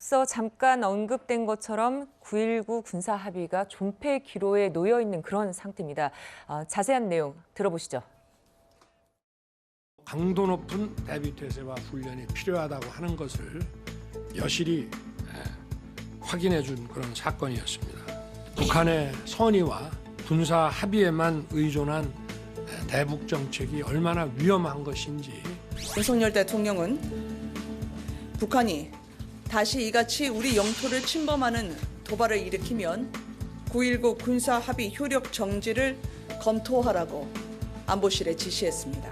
앞서 잠깐 언급된 것처럼 9.19 군사 합의가 존폐 기로에 놓여 있는 그런 상태입니다. 자세한 내용 들어보시죠. 강도 높은 대비태세와 훈련이 필요하다고 하는 것을 여실히 확인해 준 그런 사건이었습니다. 북한의 선의와 군사 합의에만 의존한 대북 정책이 얼마나 위험한 것인지 윤석열 대통령은 북한이 다시 이같이 우리 영토를 침범하는 도발을 일으키면 9.19 군사 합의 효력 정지를 검토하라고 안보실에 지시했습니다.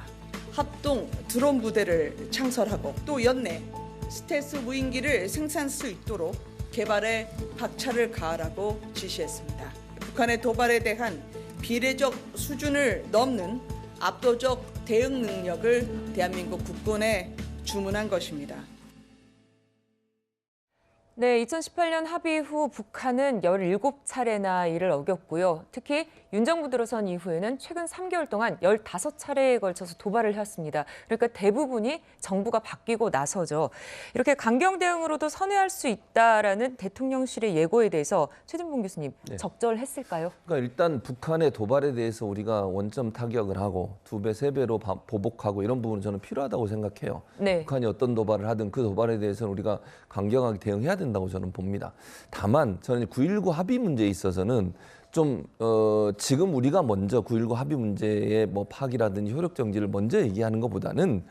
합동 드론 부대를 창설하고 또 연내 스텔스 무인기를 생산할 수 있도록 개발에 박차를 가하라고 지시했습니다. 북한의 도발에 대한 비례적 수준을 넘는 압도적 대응 능력을 대한민국 국군에 주문한 것입니다. 네, 2018년 합의 후 북한은 17차례나 이를 어겼고요. 특히 윤 정부 들어선 이후에는 최근 3개월 동안 15차례에 걸쳐서 도발을 해왔습니다. 그러니까 대부분이 정부가 바뀌고 나서죠. 이렇게 강경 대응으로도 선회할 수 있다라는 대통령실의 예고에 대해서 최진봉 교수님, 네. 적절했을까요? 그러니까 일단 북한의 도발에 대해서 우리가 원점 타격을 하고 2배, 3배로 보복하고 이런 부분은 저는 필요하다고 생각해요. 네. 북한이 어떤 도발을 하든 그 도발에 대해서는 우리가 강경하게 대응해야 된다고 저는 봅니다. 다만 저는 9.19 합의 문제에 있어서는 좀 지금 우리가 먼저 9.19 합의 문제의 뭐 파기라든지 효력 정지를 먼저 얘기하는 것보다는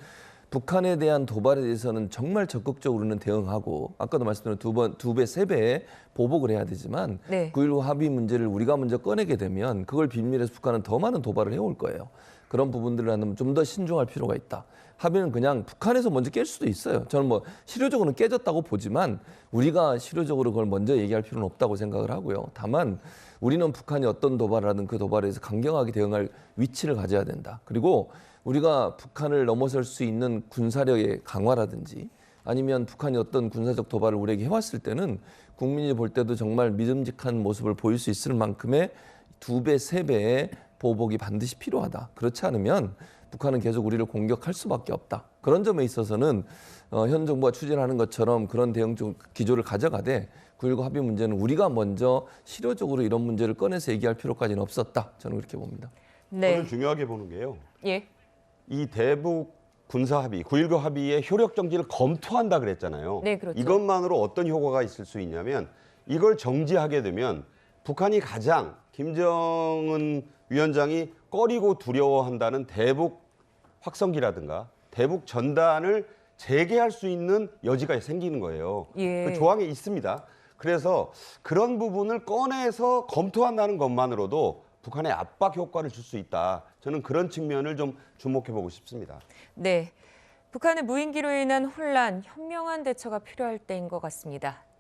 북한에 대한 도발에 대해서는 정말 적극적으로는 대응하고 아까도 말씀드린 2배, 3배의 보복을 해야 되지만 네. 9.19 합의 문제를 우리가 먼저 꺼내게 되면 그걸 빌미해서 북한은 더 많은 도발을 해올 거예요. 그런 부분들을 하면 좀 더 신중할 필요가 있다. 합의는 그냥 북한에서 먼저 깰 수도 있어요. 저는 뭐 실효적으로는 깨졌다고 보지만 우리가 실효적으로 그걸 먼저 얘기할 필요는 없다고 생각을 하고요. 다만 우리는 북한이 어떤 도발을 하든 그 도발에 대해서 강경하게 대응할 위치를 가져야 된다. 그리고 우리가 북한을 넘어설 수 있는 군사력의 강화라든지 아니면 북한이 어떤 군사적 도발을 우리에게 해왔을 때는 국민이 볼 때도 정말 믿음직한 모습을 보일 수 있을 만큼의 2배, 3배의 보복이 반드시 필요하다. 그렇지 않으면 북한은 계속 우리를 공격할 수밖에 없다. 그런 점에 있어서는 현 정부가 추진하는 것처럼 그런 대응 기조를 가져가되 9.19 합의 문제는 우리가 먼저 실효적으로 이런 문제를 꺼내서 얘기할 필요까지는 없었다. 저는 그렇게 봅니다. 네. 저는 중요하게 보는 게요. 예. 이 대북 군사 합의, 9.19 합의의 효력 정지를 검토한다 그랬잖아요. 네, 그렇죠. 이것만으로 어떤 효과가 있을 수 있냐면 이걸 정지하게 되면 북한이 가장 김정은 위원장이 꺼리고 두려워한다는 대북 확성기라든가 대북 전단을 재개할 수 있는 여지가 생기는 거예요. 예. 그 조항에 있습니다. 그래서 그런 부분을 꺼내서 검토한다는 것만으로도 북한의 압박 효과를 줄 수 있다. 저는 그런 측면을 좀 주목해 보고 싶습니다. 네. 북한의 무인기로 인한 혼란, 현명한 대처가 필요할 때인 것 같습니다.